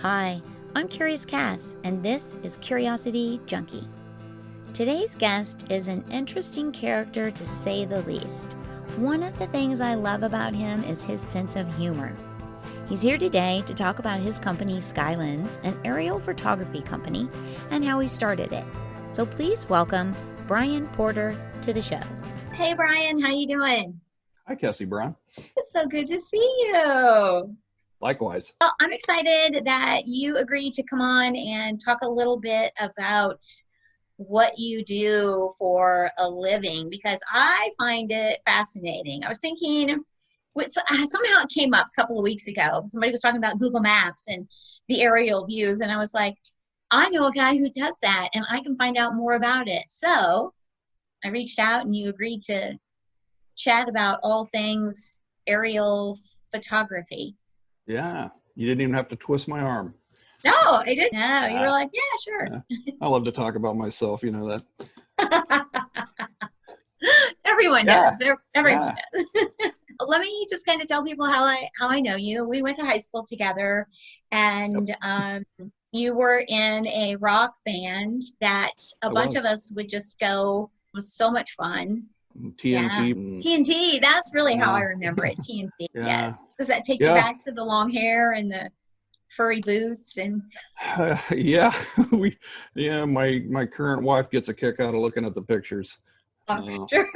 Hi, I'm Curious Cass, and this is Curiosity Junkie. Today's guest is an interesting character to say the least. One of the things I love about him is his sense of humor. He's here today to talk about his company SkyLens, an aerial photography company, and how he started it. So please welcome Bryan Porter to the show. Hey Bryan, how you doing? Hi, Cassie Brown. It's so good to see you. Likewise. Well, I'm excited that you agreed to come on and talk a little bit about what you do for a living, because I find it fascinating. I was thinking, somehow it came up a couple of weeks ago. Somebody was talking about Google Maps and the aerial views, and I was like, I know a guy who does that, and I can find out more about it. So I reached out, and you agreed to chat about all things aerial photography. Yeah, you didn't even have to twist my arm. No, I didn't. No, you were like, yeah, sure. Yeah. I love to talk about myself, you know that. Everyone does. Everyone Yeah. does. Let me just kind of tell people how I know you. We went to high school together, and you were in a rock band that a bunch of us would just go. It was so much fun. TNT. Yeah. TNT, that's really how I remember it. TNT, yes. Does that take you back to the long hair and the furry boots and yeah. My current wife gets a kick out of looking at the pictures. Sure.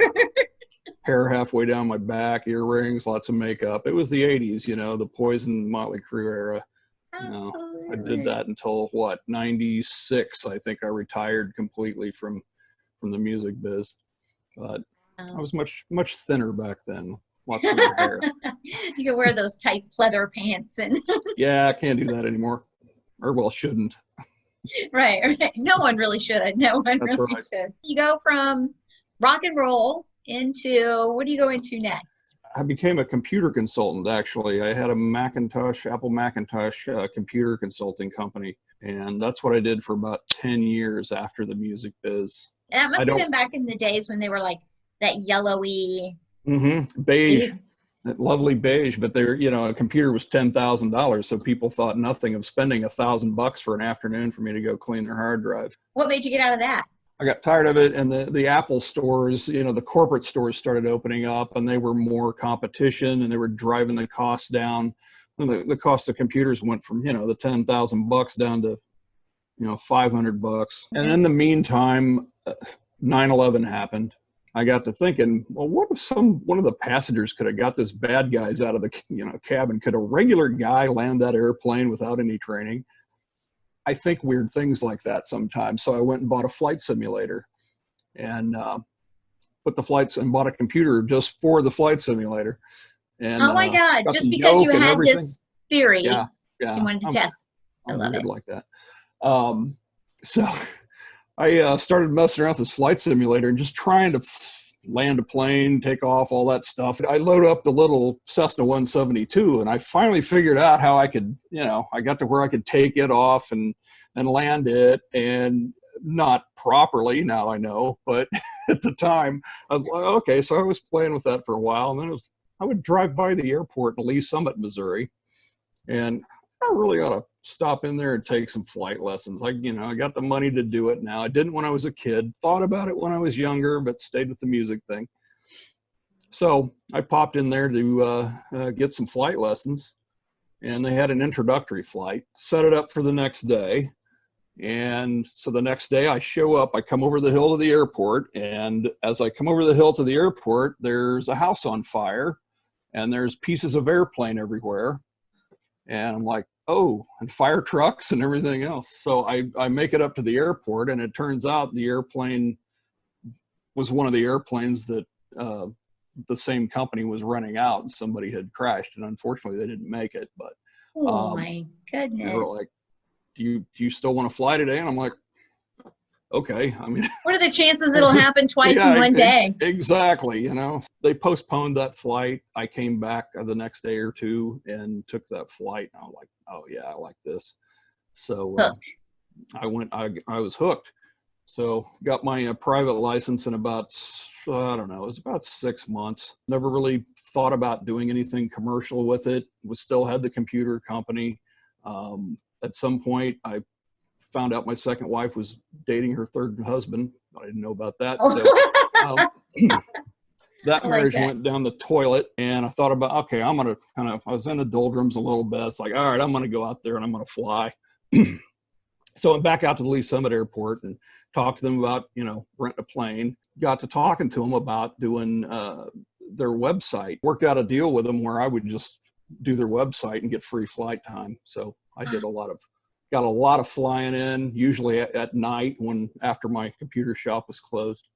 Hair halfway down my back, earrings, lots of makeup. It was the 80s, the Poison, Motley Crue era. Absolutely. I did that until 96. I think I retired completely from the music biz. But I was much thinner back then. Lots more hair. You can wear those tight pleather pants and yeah, I can't do that anymore. Or well, shouldn't. Right. No one really should. That's right. Should. You go from rock and roll into, what do you go into next? I became a computer consultant, actually. I had a Apple Macintosh computer consulting company. And that's what I did for about 10 years after the music biz. That must have been back in the days when they were like that yellowy. Beige. That lovely beige, but a computer was $10,000, so people thought nothing of spending $1,000 for an afternoon for me to go clean their hard drive. What made you get out of that? I got tired of it, and the Apple stores, the corporate stores started opening up, and they were more competition, and they were driving the costs down. And the cost of computers went from the $10,000 down to $500. And in the meantime, 9/11 happened. I got to thinking, well, what if one of the passengers could have got this bad guys out of the cabin? Could a regular guy land that airplane without any training? I think weird things like that sometimes. So I went and bought a flight simulator, and put the flights and bought a computer just for the flight simulator. And oh my God! Just because you had this theory, yeah, you wanted to test. I love it. Like that. So I started messing around with this flight simulator and just trying to land a plane, take off, all that stuff. I load up the little Cessna 172, and I finally figured out how I could, I got to where I could take it off and land it, and not properly, now I know, but at the time I was like, okay, so I was playing with that for a while, and then I would drive by the airport in Lee Summit, Missouri, and I really ought to stop in there and take some flight lessons. I got the money to do it now. I didn't when I was a kid, thought about it when I was younger, but stayed with the music thing. So I popped in there to get some flight lessons, and they had an introductory flight, set it up for the next day. And so the next day I show up, I come over the hill to the airport. And as I come over the hill to the airport, there's a house on fire, and there's pieces of airplane everywhere. And I'm like, oh, and fire trucks and everything else. So I make it up to the airport, and it turns out the airplane was one of the airplanes that the same company was running out, and somebody had crashed, and unfortunately they didn't make it. But oh my goodness. They were like, do you still want to fly today? And I'm like, okay. I mean, what are the chances it'll happen twice in one day? Exactly. They postponed that flight. I came back the next day or two and took that flight. And I was like, oh yeah, I like this. So I was hooked. So got my private license in about, I don't know, it was about 6 months. Never really thought about doing anything commercial with it. Still had the computer company. At some point, I found out my second wife was dating her third husband. I didn't know about that. So, that marriage went down the toilet, and I thought about, okay, I'm going to I was in the doldrums a little bit. It's like, all right, I'm going to go out there and I'm going to fly. So I'm back out to the Lee Summit Airport and talked to them about, renting a plane. Got to talking to them about doing their website. Worked out a deal with them where I would just do their website and get free flight time. So I did got a lot of flying in, usually at night after my computer shop was closed.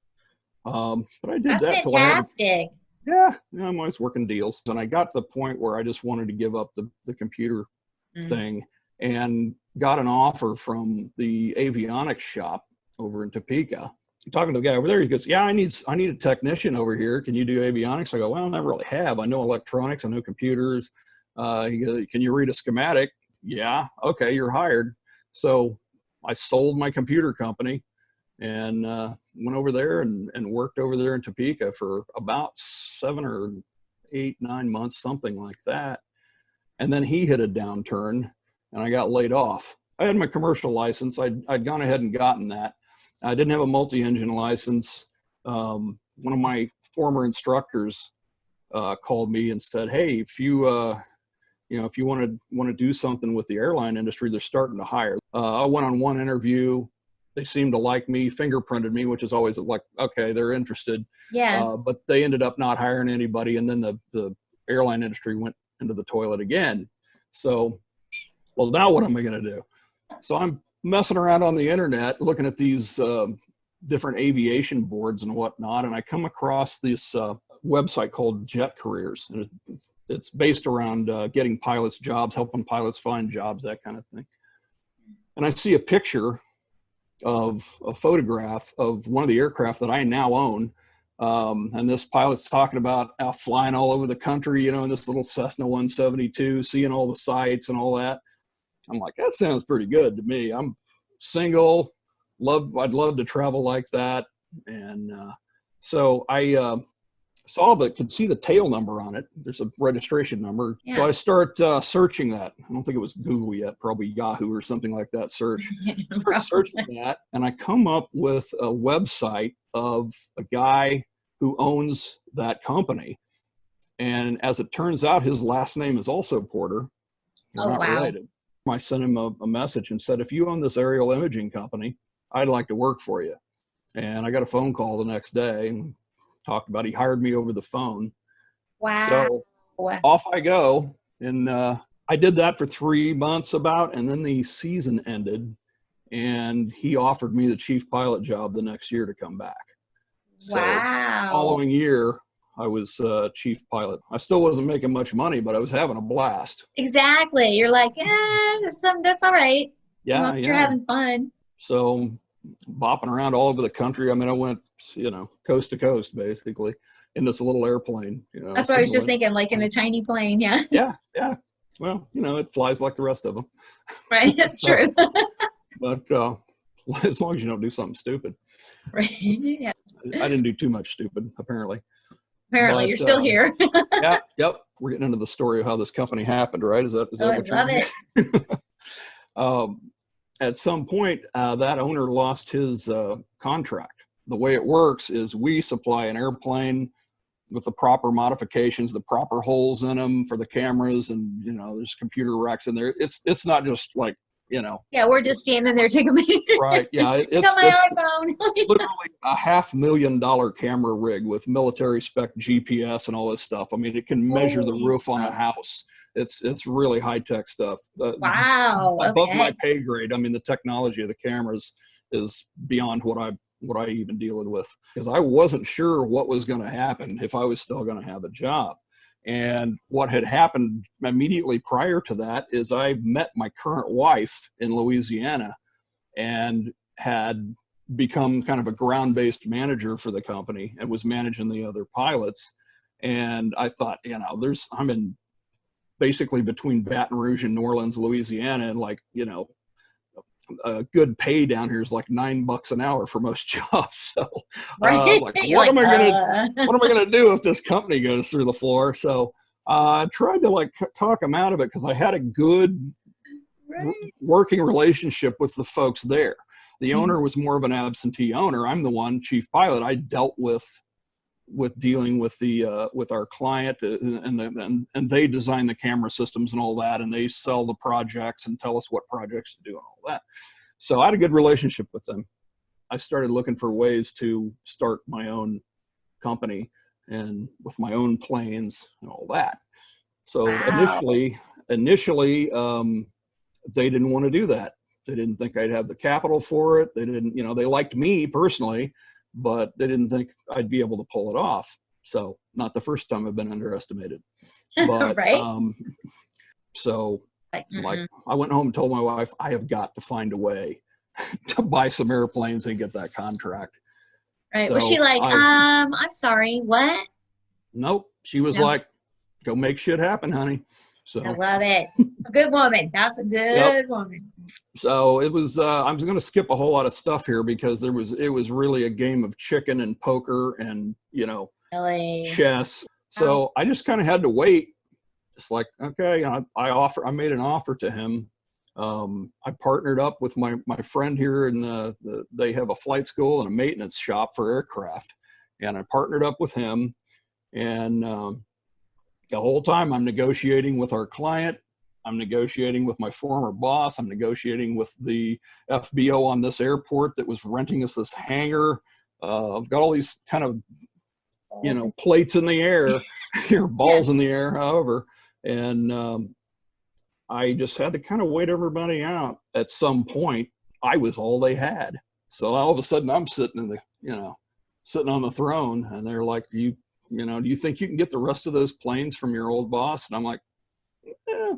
But I did that. Fantastic. I'm always working deals. And I got to the point where I just wanted to give up the computer thing, and got an offer from the avionics shop over in Topeka. Talking to the guy over there, he goes, yeah, I need a technician over here. Can you do avionics? I go, well, I never really have. I know electronics. I know computers. He goes, can you read a schematic? Yeah. Okay, you're hired. So I sold my computer company and went over there and worked over there in Topeka for about 7 or 8, 9 months, something like that. And then he hit a downturn and I got laid off. I had my commercial license. I'd gone ahead and gotten that. I didn't have a multi-engine license. One of my former instructors called me and said, hey, if you want to do something with the airline industry, they're starting to hire. I went on one interview. They seemed to like me, fingerprinted me, which is always like, okay, they're interested. Yes. But they ended up not hiring anybody. And then the airline industry went into the toilet again. So, well, now what am I going to do? So I'm messing around on the internet, looking at these different aviation boards and whatnot. And I come across this website called Jet Careers. And it's based around getting pilots jobs, helping pilots find jobs, that kind of thing. And I see a picture of a photograph of one of the aircraft that I now own. And this pilot's talking about out flying all over the country, in this little Cessna 172, seeing all the sights and all that. I'm like, that sounds pretty good to me. I'm single, I'd love to travel like that. And so I could see the tail number on it. There's a registration number. Yeah. So I start searching that. I don't think it was Google yet, probably Yahoo or something like that search. Start searching that, and I come up with a website of a guy who owns that company. And as it turns out, his last name is also Porter. We're not related. I sent him a message and said, if you own this aerial imaging company, I'd like to work for you. And I got a phone call the next day and talked about, he hired me over the phone. Wow. So off I go. And I did that for 3 months and then the season ended and he offered me the chief pilot job the next year to come back. So the following year, I was chief pilot. I still wasn't making much money, but I was having a blast. Exactly. You're like, that's all right. Yeah, You're having fun. So bopping around all over the country. I mean, I went, coast to coast, basically, in this little airplane. That's what I was just thinking, like in a tiny plane. Yeah. Yeah. Well, it flies like the rest of them. Right. That's true. But as long as you don't do something stupid. Right. Yes. I didn't do too much stupid, apparently. Apparently, you're still here. Yep. We're getting into the story of how this company happened, right? Is that what I love it. At some point, that owner lost his contract. The way it works is we supply an airplane with the proper modifications, the proper holes in them for the cameras, and there's computer racks in there. It's not just like Yeah, we're just standing there taking a picture. Right. Yeah. It's my iPhone. literally a $500,000 camera rig with military spec GPS and all this stuff. I mean, it can measure the roof on a house. It's really high tech stuff. Wow. Above my pay grade. I mean, the technology of the cameras is beyond what I even dealing with, because I wasn't sure what was going to happen if I was still going to have a job. And what had happened immediately prior to that is I met my current wife in Louisiana and had become kind of a ground-based manager for the company and was managing the other pilots. And I thought, I'm in basically between Baton Rouge and New Orleans, Louisiana, and a good pay down here is like $9 an hour for most jobs. So what am I gonna do if this company goes through the floor? So I tried to talk them out of it, because I had a good Right. working relationship with the folks there. The Mhm. owner was more of an absentee owner. I'm the one chief pilot. I dealt with dealing with the with our client, and they design the camera systems and all that, and they sell the projects and tell us what projects to do and all that. So I had a good relationship with them. I started looking for ways to start my own company and with my own planes and all that. So Wow. initially, they didn't want to do that. They didn't think I'd have the capital for it. They didn't, they liked me personally, but they didn't think I'd be able to pull it off. So not the first time I've been underestimated, but, Right? so Like, like mm-mm. I went home and told my wife, I have got to find a way to buy some airplanes and get that contract. Right. Was she So like, I'm sorry, what? nope. She was No, like, go make shit happen, honey. I So, love it. It's a good woman. That's a yep. good woman. So it was, I'm going to skip a whole lot of stuff here because it was really a game of chicken and poker and, Really. chess. Wow. So I just kind of had to wait. It's like, okay, I made an offer to him. I partnered up with my friend here, and they have a flight school and a maintenance shop for aircraft. And I partnered up with him, and the whole time I'm negotiating with our client. I'm negotiating with my former boss. I'm negotiating with the FBO on this airport that was renting us this hangar. I've got all these kind of, plates in the air, or balls Yes. in the air, however. And I just had to kind of wait everybody out. At some point, I was all they had. So all of a sudden, I'm sitting sitting on the throne, and they're like, do you think you can get the rest of those planes from your old boss? And I'm like, yeah,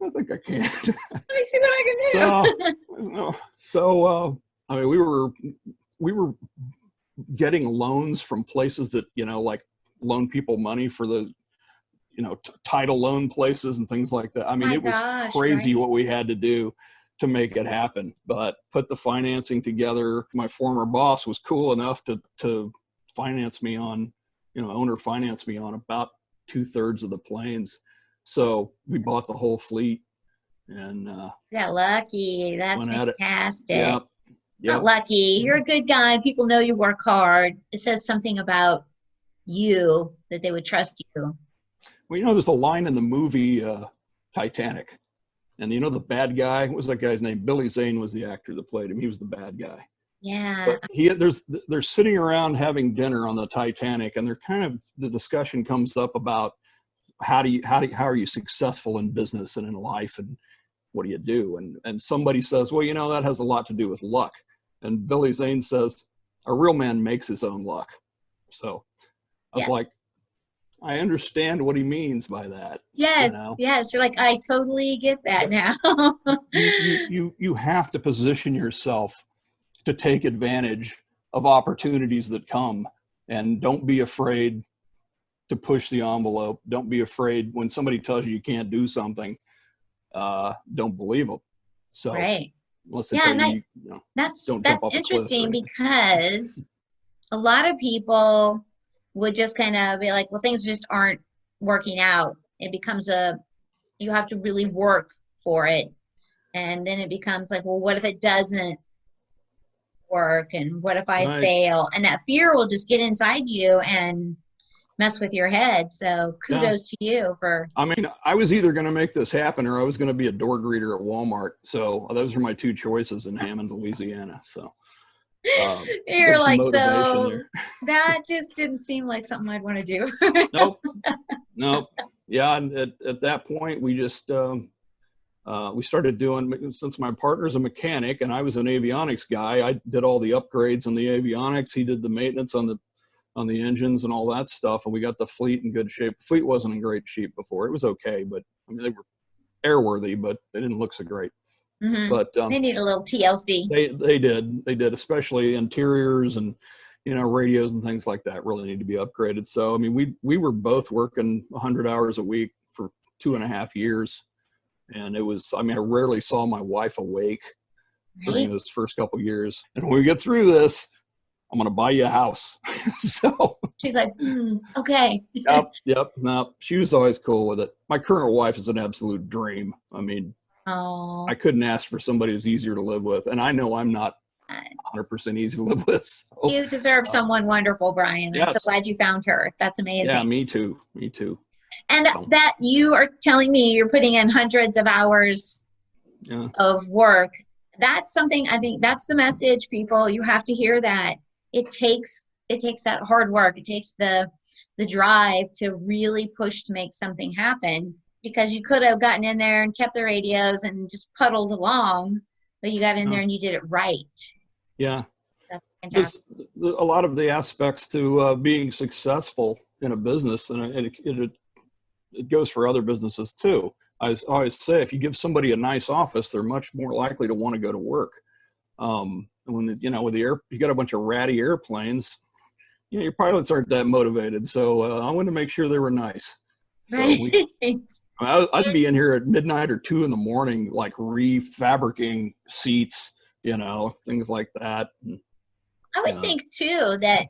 I think I can. Let me see what I can do. I mean, we were getting loans from places that, like loan people money for the, title loan places and things like that. I mean, My it was gosh, crazy right? what we had to do to make it happen, but put the financing together. My former boss was cool enough to finance me on, owner financed me on about 2/3 of the planes. So we bought the whole fleet and You got lucky. That's went at it. fantastic. Yep. Not Yep. lucky. You're a good guy. People know you work hard. It says something about you that they would trust you. Well, there's a line in the movie Titanic, and the bad guy, what was that guy's name? Billy Zane was the actor that played him. He was the bad guy. Yeah. But they're sitting around having dinner on the Titanic, and the discussion comes up about how are you successful in business and in life, and what do you do? And somebody says, well, that has a lot to do with luck. And Billy Zane says, a real man makes his own luck. So I was Yes. like, I understand what he means by that. Yes. Yes. You're like, I totally get that now. You have to position yourself to take advantage of opportunities that come, and don't be afraid to push the envelope. Don't be afraid when somebody tells you can't do something. Don't believe them. So Right. unless they Yeah. tell And you, that's don't jump off a cliff or interesting anything. because a lot of people would just kind of be like, well, things just aren't working out. It becomes you have to really work for it. And then it becomes like, well, what if it doesn't work? And what if I Right. fail? And that fear will just get inside you and mess with your head. So Yeah. kudos to you for. I mean, I was either going to make this happen or I was going to be a door greeter at Walmart. So those were my two choices in Hammond, Louisiana. So You're there's some like, motivation so there. that just didn't seem like something I'd want to do. Nope. Yeah. And at that point, we just, we started doing, since my partner's a mechanic and I was an avionics guy, I did all the upgrades on the avionics. He did the maintenance on the engines and all that stuff. And we got the fleet in good shape. The fleet wasn't in great shape before. It was okay, but I mean, they were airworthy, but they didn't look so great. Mm-hmm. But They need a little TLC. they did, especially interiors and, radios and things like that really need to be upgraded. So, I mean, we were both working 100 hours a week for 2.5 years. And it was, I mean, I rarely saw my wife awake during Right? those first couple of years. And when we get through this, I'm going to buy you a house. So She's like, okay. yep. No, she was always cool with it. My current wife is an absolute dream. I mean, Oh, I couldn't ask for somebody who's easier to live with. And I know I'm not that's- 100% easy to live with. So, you deserve someone wonderful, Bryan. I'm so yes. glad you found her. That's Yeah, amazing. me too. Me too. And So, that you are telling me you're putting in hundreds of hours yeah. of work. That's something, I think that's the message, people. You have to hear that. It takes that hard work. It takes the drive to really push to make something happen, because you could have gotten in there and kept the radios and just puddled along, but you got in Yeah. there and you did it right. Yeah. That's fantastic. Just a lot of the aspects to being successful in a business, and it goes for other businesses too. I always say, if you give somebody a nice office, they're much more likely to want to go to work. When with you got a bunch of ratty airplanes, your pilots aren't that motivated. So I wanted to make sure they were nice. So Right. I'd be in here at midnight or 2 in the morning, like refabricating seats, things like that. I would think too that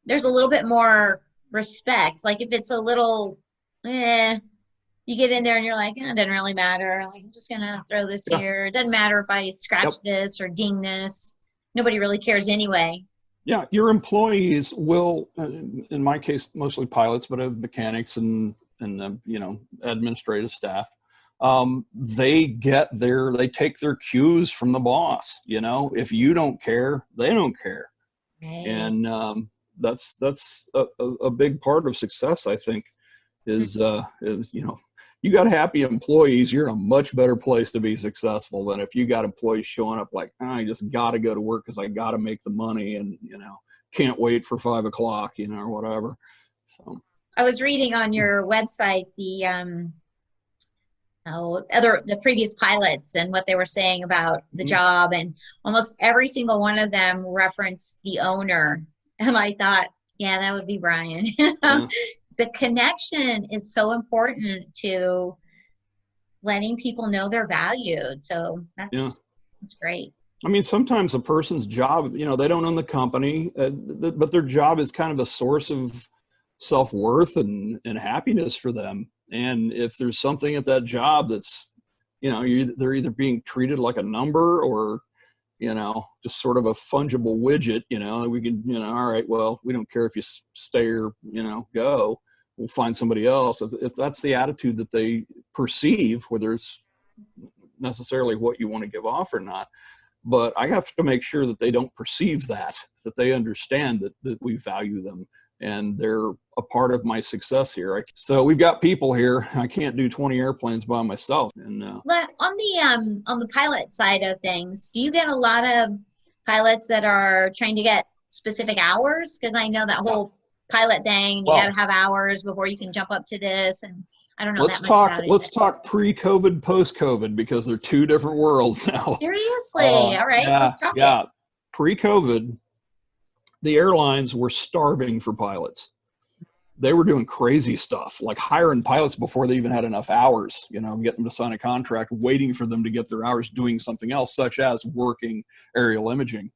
there's a little bit more respect. Like if it's a little, you get in there and you're like, it doesn't really matter. Like, I'm just gonna throw this Yeah. here. It doesn't matter if I scratch Yep. this or ding this. Nobody really cares anyway. Yeah, your employees will, in my case, mostly pilots, but I have mechanics and administrative staff. They take their cues from the boss. If you don't care, they don't care, Right. and that's a big part of success, I think. Is you got happy employees, you're in a much better place to be successful than if you got employees showing up like, I just got to go to work because I got to make the money, and can't wait for 5 o'clock, or whatever. So I was reading on your website the previous pilots and what they were saying about the job, and almost every single one of them referenced the owner. And I thought, yeah, that would be Bryan. yeah. The connection is so important to letting people know they're valued. So that's great. I mean, sometimes a person's job, they don't own the company, but their job is kind of a source of self-worth and happiness for them. And if there's something at that job that's, they're either being treated like a number or, just sort of a fungible widget, we can, all right, well, we don't care if you stay or, go, we'll find somebody else. If that's the attitude that they perceive, whether it's necessarily what you want to give off or not, but I have to make sure that they don't perceive that they understand that we value them and they're a part of my success here. So we've got people here. I can't do 20 airplanes by myself. And on the pilot side of things, do you get a lot of pilots that are trying to get specific hours? Because I know that whole pilot thing, you got to have hours before you can jump up to this, and I don't know let's that much about it. Let's talk pre-COVID, post-COVID, because they're two different worlds now. Seriously? All right, let's talk it. Pre-COVID, the airlines were starving for pilots. They were doing crazy stuff, like hiring pilots before they even had enough hours, getting them to sign a contract, waiting for them to get their hours doing something else, such as working aerial imaging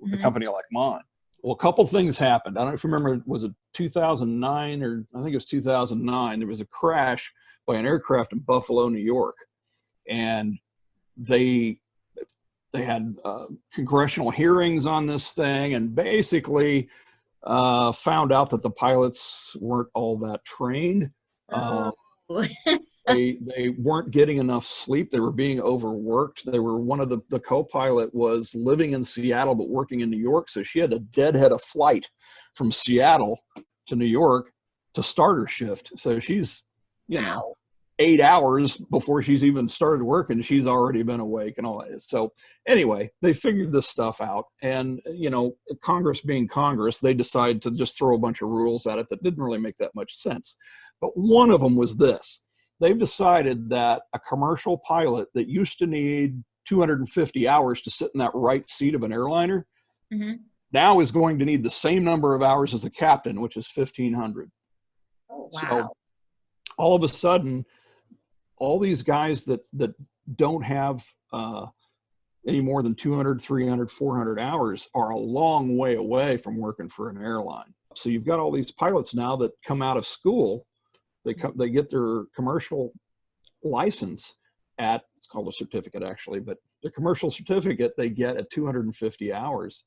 with a company like mine. Well, a couple things happened. I don't know if you remember, was it 2009 or I think it was 2009? There was a crash by an aircraft in Buffalo, New York. And they had congressional hearings on this thing and basically found out that the pilots weren't all that trained. They weren't getting enough sleep. They were being overworked. One of the co-pilot was living in Seattle but working in New York, so she had to deadhead a flight from Seattle to New York to start her shift. So she's, 8 hours before she's even started work, and she's already been awake and all that. So anyway, they figured this stuff out, and Congress being Congress, they decided to just throw a bunch of rules at it that didn't really make that much sense. But one of them was this. They've decided that a commercial pilot that used to need 250 hours to sit in that right seat of an airliner now is going to need the same number of hours as a captain, which is 1,500. Oh, wow. So all of a sudden, all these guys that don't have any more than 200, 300, 400 hours are a long way away from working for an airline. So you've got all these pilots now that come out of school. They get their commercial license, it's called a certificate actually, but the commercial certificate they get at 250 hours.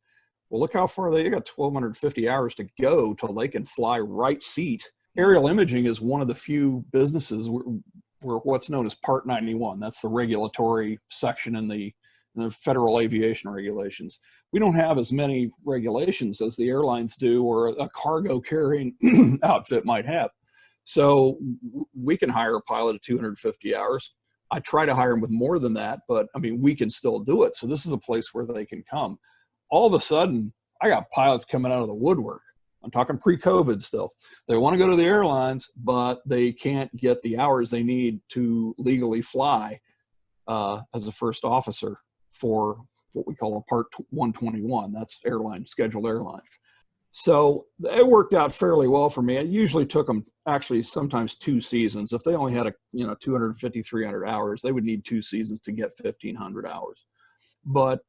Well, look how far they got 1,250 hours to go till they can fly right seat. Aerial imaging is one of the few businesses where what's known as Part 91. That's the regulatory section in the federal aviation regulations. We don't have as many regulations as the airlines do or a cargo carrying outfit might have. So we can hire a pilot at 250 hours. I try to hire them with more than that, but I mean, we can still do it. So this is a place where they can come. All of a sudden, I got pilots coming out of the woodwork. I'm talking pre-COVID still. They want to go to the airlines, but they can't get the hours they need to legally fly as a first officer for what we call a Part 121. That's scheduled airline. So it worked out fairly well for me. It usually took them actually sometimes 2 seasons. If they only had 250, 300 hours, they would need 2 seasons to get 1,500 hours. But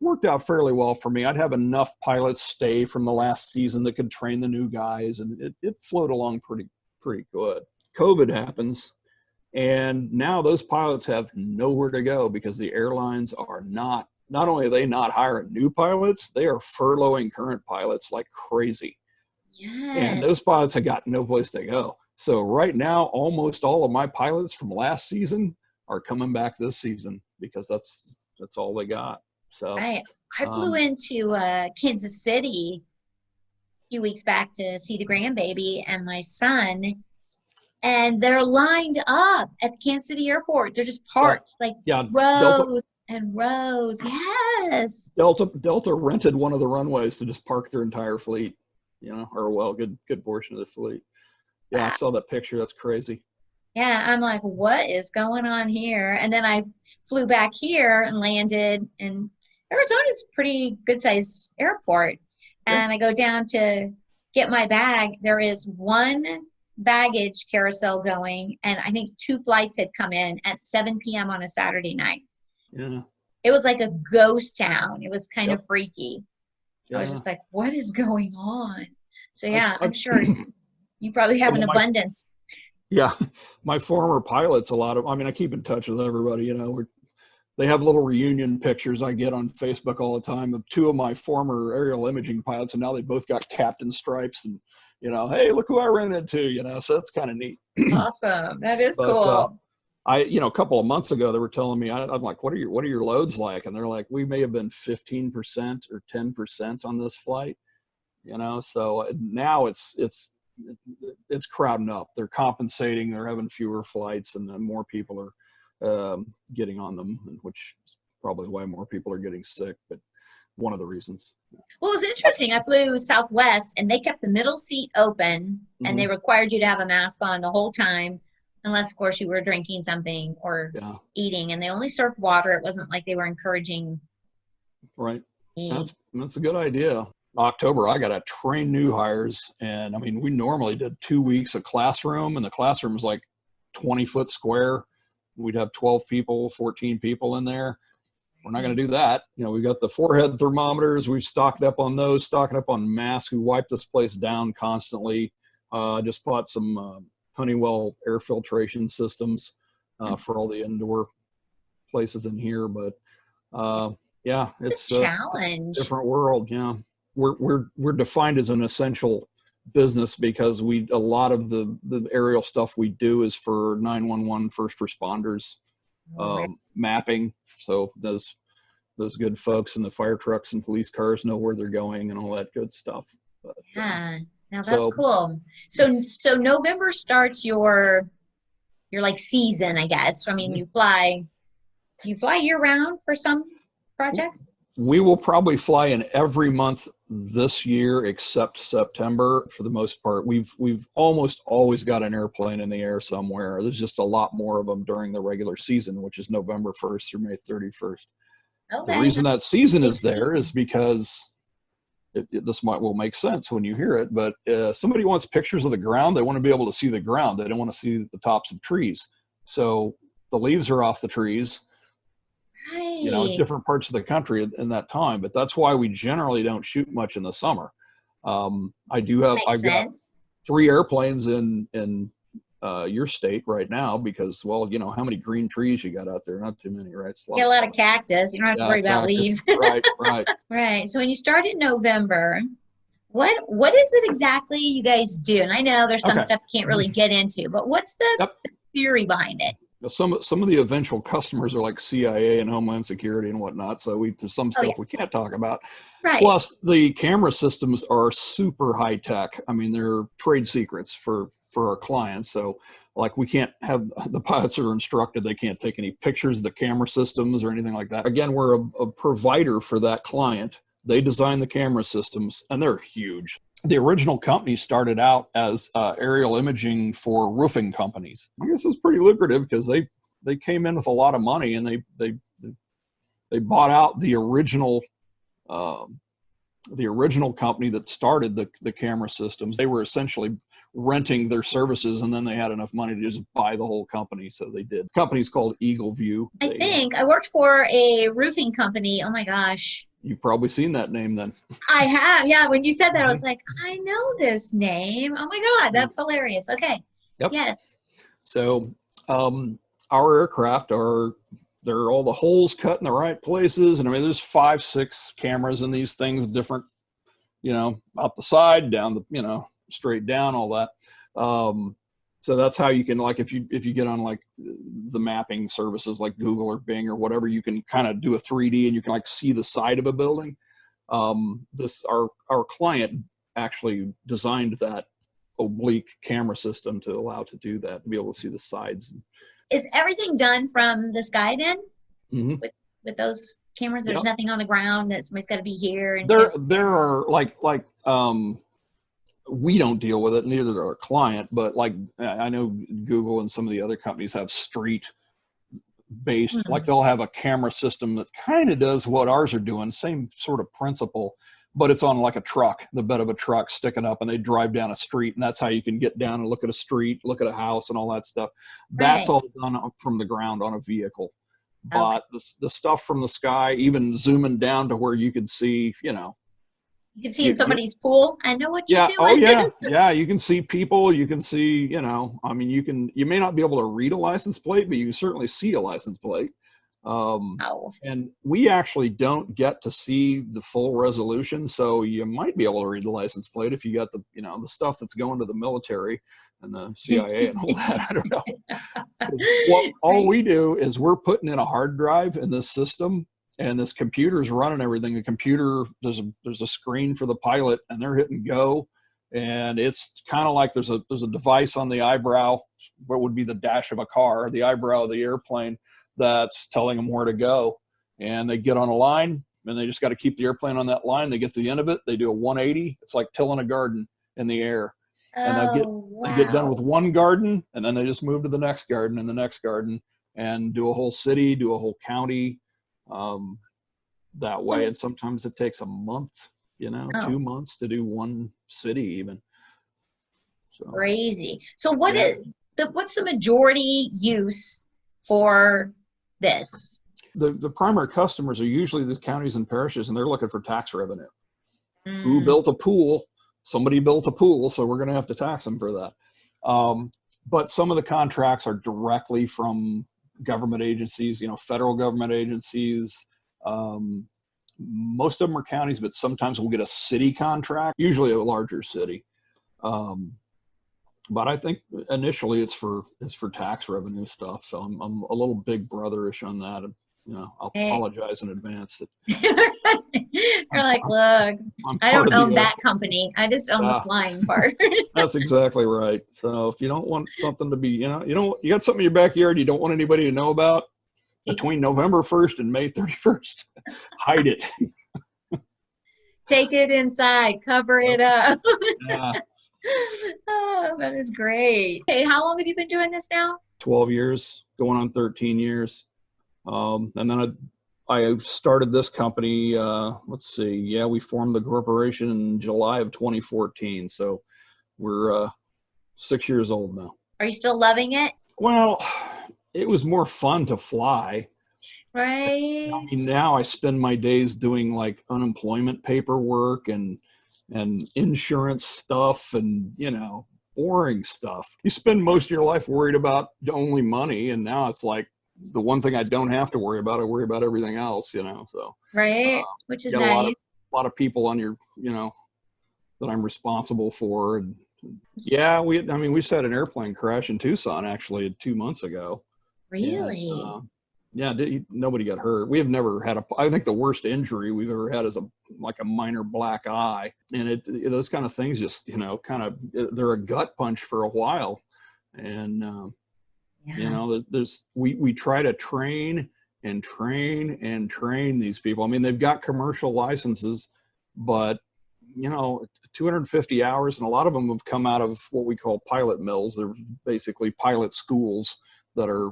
worked out fairly well for me. I'd have enough pilots stay from the last season that could train the new guys, and it flowed along pretty good. COVID happens, and now those pilots have nowhere to go because the airlines are not only are they not hiring new pilots, they are furloughing current pilots like crazy. Yes. And those pilots have got no place to go. So right now, almost all of my pilots from last season are coming back this season because that's all they got. So I flew into Kansas City a few weeks back to see the grandbaby and my son, and they're lined up at the Kansas City airport. They're just parked rows and rows. Yes. Delta rented one of the runways to just park their entire fleet, good portion of the fleet. Yeah, I saw that picture. That's crazy. Yeah, I'm like, what is going on here? And then I flew back here and landed in Arizona's a pretty good sized airport. And I go down to get my bag. There is one baggage carousel going, and I think 2 flights had come in at 7 p.m. on a Saturday night. Yeah. It was like a ghost town. It was kind of freaky. Yeah. I was just like, what is going on? So yeah, I'm sure you probably have an abundance. Yeah, my former pilots, I keep in touch with everybody, they have little reunion pictures I get on Facebook all the time of 2 of my former aerial imaging pilots, and now they both got captain stripes and, hey, look who I ran into, so that's kind of neat. Awesome. That is cool. A couple of months ago, they were telling me, I'm like, what are your loads like? And they're like, we may have been 15% or 10% on this flight, so now it's crowding up. They're compensating. They're having fewer flights, and then more people are getting on them, which is probably why more people are getting sick. But one of the reasons. Well, it was interesting. I flew Southwest, and they kept the middle seat open, and they required you to have a mask on the whole time, unless, of course, you were drinking something or eating. And they only served water. It wasn't like they were encouraging. Right. That's a good idea. October, I got to train new hires. And we normally did 2 weeks of classroom, and the classroom was like 20-foot square. We'd have 12 people, 14 people in there. We're not going to do that. We've got the forehead thermometers. We've stocked up on those, stocking up on masks. We wipe this place down constantly. Just bought some Honeywell air filtration systems for all the indoor places in here. But it's a challenge. A different world. Yeah. We're defined as an essential business because a lot of the aerial stuff we do is for 911 first responders, mapping. So those good folks in the fire trucks and police cars know where they're going and all that good stuff. But, now that's cool. So November starts your like season, I guess. You fly. Do you fly year round for some projects? We will probably fly in every month this year except September for the most part. We've almost always got an airplane in the air somewhere. There's just a lot more of them during the regular season, which is November 1st through May 31st. Okay. The reason that season is there is because this will make sense when you hear it, but somebody wants pictures of the ground. They want to be able to see the ground. They don't want to see the tops of trees. So the leaves are off the trees. Right. Different parts of the country in that time, but that's why we generally don't shoot much in the summer. I've got 3 airplanes in your state right now because, well, you know, how many green trees you got out there? Not too many, right? It's You get a lot of cactus. You don't have to worry about leaves. Right, right. Right. So when you start in November, what is it exactly you guys do? And I know there's some Okay. stuff you can't really get into, but what's the Yep. theory behind it? Some of the eventual customers are like CIA and Homeland Security and whatnot. So there's some stuff we can't talk about. Right. Plus, the camera systems are super high tech. I mean, they're trade secrets for our clients. So, like, we can't have the pilots are instructed they can't take any pictures of the camera systems or anything like that. Again, we're a provider for that client. They design the camera systems, and they're huge. The original company started out as aerial imaging for roofing companies. I guess it's pretty lucrative because they came in with a lot of money, and they bought out the original company that started the camera systems. They were essentially renting their services, and then they had enough money to just buy the whole company, so they did. The company's called Eagle View. I think I worked for a roofing company. Oh my gosh. You've probably seen that name then. I have, yeah. When you said that, I was like, I know this name. Oh my God, that's hilarious. Okay. Yep. Yes. So our aircraft they're all the holes cut in the right places. And I mean, there's 5-6 cameras in these things, different, you know, out the side, down the, you know, straight down, all that. So that's how you can, like, if you get on like the mapping services like Google or Bing or whatever, you can kind of do a 3D and you can like see the side of a building. Our client actually designed that oblique camera system to allow to do that, to be able to see the sides. Is everything done from the sky then? Mm-hmm. With those cameras, there's nothing on the ground that somebody's got to be here. And there are like we don't deal with it, neither does our client, but like I know Google and some of the other companies have street based, like they'll have a camera system that kind of does what ours are doing, same sort of principle, but it's on like a truck, the bed of a truck sticking up, and they drive down a street, and that's how you can get down and look at a street, look at a house and all that stuff. That's all done from the ground on a vehicle. But the stuff from the sky, even zooming down to where you can see, you know, you can see in somebody's pool. I know what you're doing. Oh yeah. Yeah. You can see people, you can see, you know, I mean, you may not be able to read a license plate, but you can certainly see a license plate. And we actually don't get to see the full resolution. So you might be able to read the license plate if you got the, you know, the stuff that's going to the military and the CIA and all that. I don't know. All we do is we're putting in a hard drive in this system, and this computer's running everything. The computer, there's a screen for the pilot, and they're hitting go. And it's kind of like there's a device on the eyebrow, what would be the dash of a car, the eyebrow of the airplane, that's telling them where to go. And they get on a line, and they just got to keep the airplane on that line. They get to the end of it, they do a 180. It's like tilling a garden in the air. And they get done with one garden, and then they just move to the next garden and the next garden, and do a whole city, do a whole county that way. And sometimes it takes a month, you know, 2 months to do one city even. So crazy. So what's the majority use for this? The primary customers are usually the counties and parishes, and they're looking for tax revenue. Who built a pool? Somebody built a pool, so we're going to have to tax them for that. But some of the contracts are directly from government agencies, you know, federal government agencies. Most of them are counties, but sometimes we'll get a city contract, usually a larger city. But I think initially it's for tax revenue stuff. So I'm a little big brotherish on that. And, you know, I'll apologize in advance. You're like, look, I don't own that company. I just own the flying part. That's exactly right. So if you don't want something to be, you got something in your backyard you don't want anybody to know about between November 1st and May 31st, hide it. Take it inside, cover it up. Yeah. Oh, that is great. Hey, how long have you been doing this now? 12 years, going on 13 years. And then I started this company, let's see. Yeah, we formed the corporation in July of 2014. So we're 6 years old now. Are you still loving it? Well, it was more fun to fly. Right. I mean, now I spend my days doing like unemployment paperwork and insurance stuff and, you know, boring stuff. You spend most of your life worried about only money, and now it's like the one thing I don't have to worry about, I worry about everything else, you know. So Right. Which is got nice. a lot of people on your, you know, that I'm responsible for. And yeah, we just had an airplane crash in Tucson actually 2 months ago. Really? And, yeah, nobody got hurt. We have never had I think the worst injury we've ever had is like a minor black eye. And those kind of things just, you know, they're a gut punch for a while. And, you know, we try to train and train and train these people. I mean, they've got commercial licenses, but, you know, 250 hours, and a lot of them have come out of what we call pilot mills. They're basically pilot schools that are,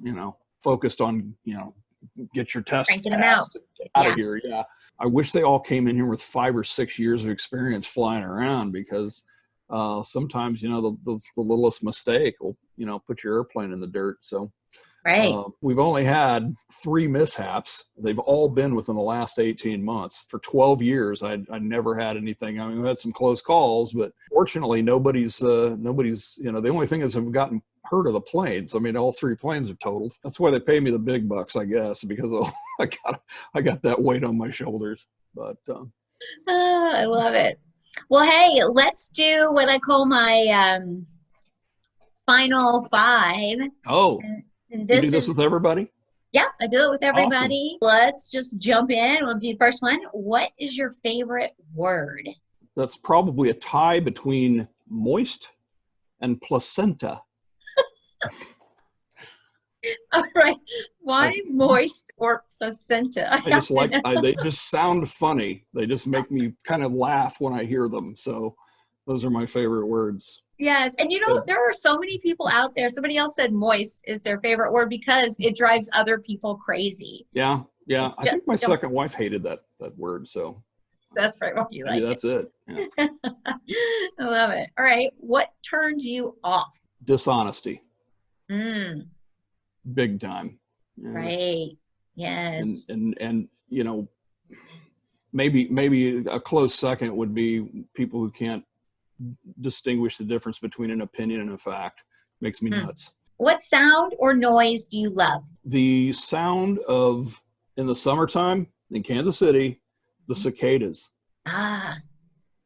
you know, focused on, you know, get your test Cranking them passed, out Yeah. of here. Yeah. I wish they all came in here with 5 or 6 years of experience flying around, because sometimes, you know, the littlest mistake will, you know, put your airplane in the dirt. So Right. we've only had 3 mishaps. They've all been within the last 18 months. For 12 years, I never had anything. I mean, we had some close calls, but fortunately, nobody's, you know, the only thing is I've gotten hurt of the planes. I mean, all 3 planes are totaled. That's why they pay me the big bucks, I guess, because I got that weight on my shoulders. But I love it. Well, hey, let's do what I call my final 5. oh, And you do this with everybody? Yeah, I do it with everybody. Awesome. Let's just jump in. We'll do the first one. What is your favorite word? That's probably a tie between moist and placenta. All right. Why moist or placenta? They just sound funny. They just make me kind of laugh when I hear them. So those are my favorite words. Yes. And you know, there are so many people out there. Somebody else said moist is their favorite word because it drives other people crazy. Yeah. Yeah. I think my second wife hated that word. So that's right. Well, you like that's it. Yeah. I love it. All right. What turns you off? Dishonesty. Mm. Big time. Yeah. Right. Yes. And you know, maybe a close second would be people who can't distinguish the difference between an opinion and a fact. Makes me nuts. What sound or noise do you love? The sound of, in the summertime in Kansas City, the cicadas. Ah.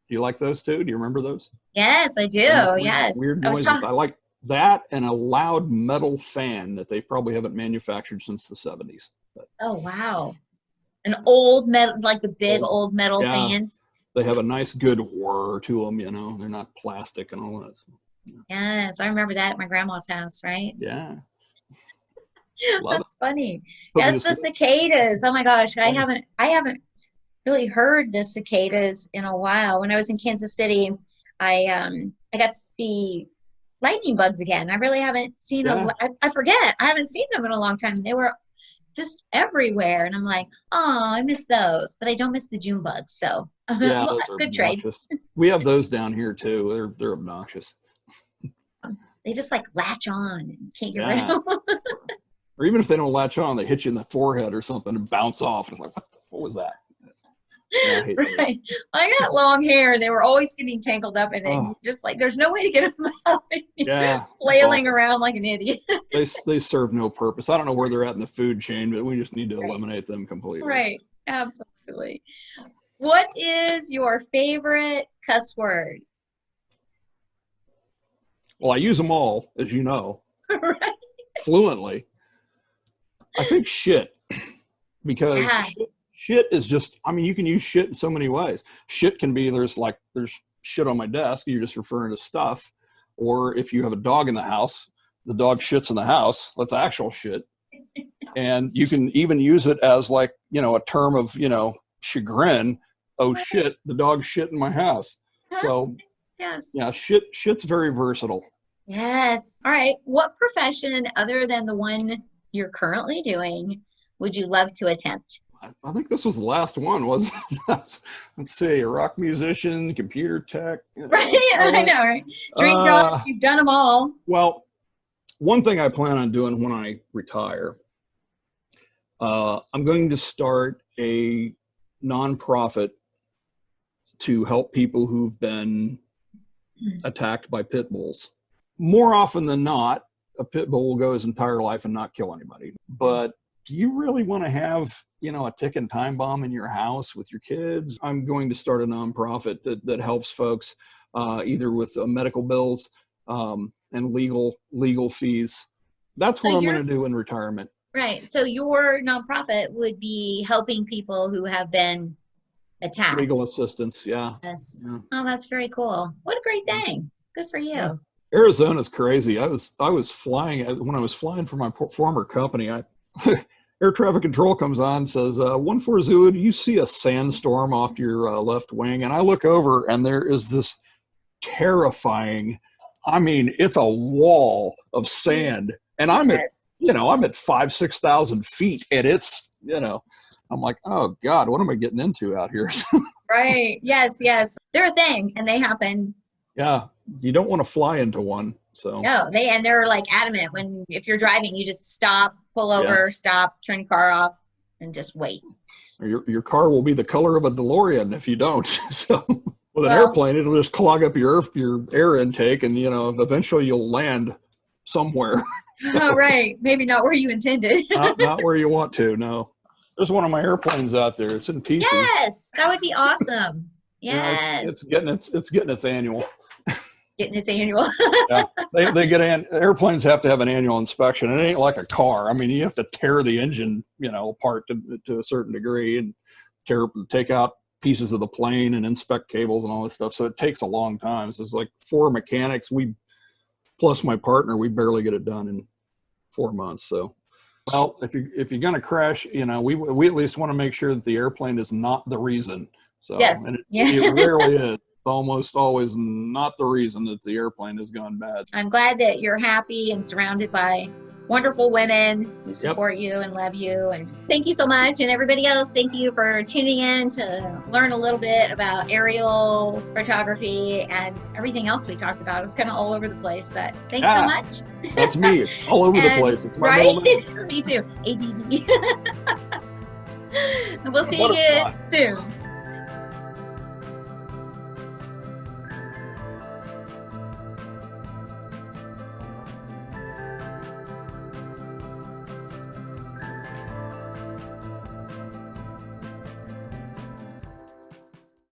Do you like those too? Do you remember those? Yes, I do. Yes. Weird noises. I like that and a loud metal fan that they probably haven't manufactured since the 70s. But, oh, wow. An old metal, like the big old metal fans. They have a nice good whir to them, you know. They're not plastic and all that. So, yeah. Yes, I remember that at my grandma's house, right? Yeah. That's funny. Yes, the cicadas. Oh my gosh, I haven't really heard the cicadas in a while. When I was in Kansas City, I got to see lightning bugs again. I really haven't seen them. I forget. I haven't seen them in a long time. They were just everywhere, and I'm like, oh, I miss those, but I don't miss the June bugs. So yeah, those are good obnoxious. trade. We have those down here too. They're obnoxious. They just like latch on and can't get rid of them. Or even if they don't latch on, they hit you in the forehead or something and bounce off. It's like, what was that? Yeah, right. I got long hair, and they were always getting tangled up in it. Oh. Just like there's no way to get them out. Yeah, flailing around like an idiot. They serve no purpose. I don't know where they're at in the food chain, but we just need to eliminate them completely. Right. Absolutely. What is your favorite cuss word? Well, I use them all, as you know, right. Fluently. I think shit, because shit is just, I mean, you can use shit in so many ways. Shit can be, there's shit on my desk, you're just referring to stuff. Or if you have a dog in the house, the dog shits in the house, that's actual shit. And you can even use it as like, you know, a term of, you know, chagrin. Oh shit, the dog shit in my house. So yes. Yeah, shit's very versatile. Yes. All right. What profession other than the one you're currently doing would you love to attempt? I think this was the last one, wasn't it? Let's see, a rock musician, computer tech. Right, I know, right? Dream jobs, you've done them all. Well, one thing I plan on doing when I retire, I'm going to start a nonprofit to help people who've been attacked by pit bulls. More often than not, a pit bull will go his entire life and not kill anybody. But do you really want to have, a ticking time bomb in your house with your kids? I'm going to start a nonprofit that helps folks either with medical bills and legal fees. That's what I'm going to do in retirement. Right. So your nonprofit would be helping people who have been attacked. Legal assistance. Yeah. Yes. Yeah. Oh, that's very cool. What a great thing. Good for you. Yeah. Arizona's crazy. I was flying when I was flying for my former company. Air traffic control comes on and says, 140, do you see a sandstorm off to your left wing? And I look over and there is this terrifying, it's a wall of sand. And I'm at 5,000-6,000 feet and it's, I'm like, oh God, what am I getting into out here? Right. Yes. They're a thing and they happen. Yeah. You don't want to fly into one. So no, they're like adamant if you're driving, you just stop, pull over, stop, turn your car off, and just wait. Your car will be the color of a DeLorean if you don't. So with an airplane, it'll just clog up your air intake, and eventually you'll land somewhere. So, right, maybe not where you intended. not where you want to. No, there's one of my airplanes out there. It's in pieces. Yes, that would be awesome. Yes, it's getting its annual. Getting its annual. Yeah, they get airplanes have to have an annual inspection. It ain't like a car. You have to tear the engine, apart to a certain degree and take out pieces of the plane and inspect cables and all this stuff. So it takes a long time. So it's like 4 mechanics. Plus my partner, we barely get it done in 4 months. So, well, if you're going to crash, we at least want to make sure that the airplane is not the reason. So, yes. And it rarely is. Almost always not the reason that the airplane has gone bad. I'm glad that you're happy and surrounded by wonderful women who support you and love you. And thank you so much. And everybody else, thank you for tuning in to learn a little bit about aerial photography and everything else we talked about. It was kind of all over the place, but thanks so much. That's me, all over the place. It's my middle name. Me too, ADD. We'll see you soon.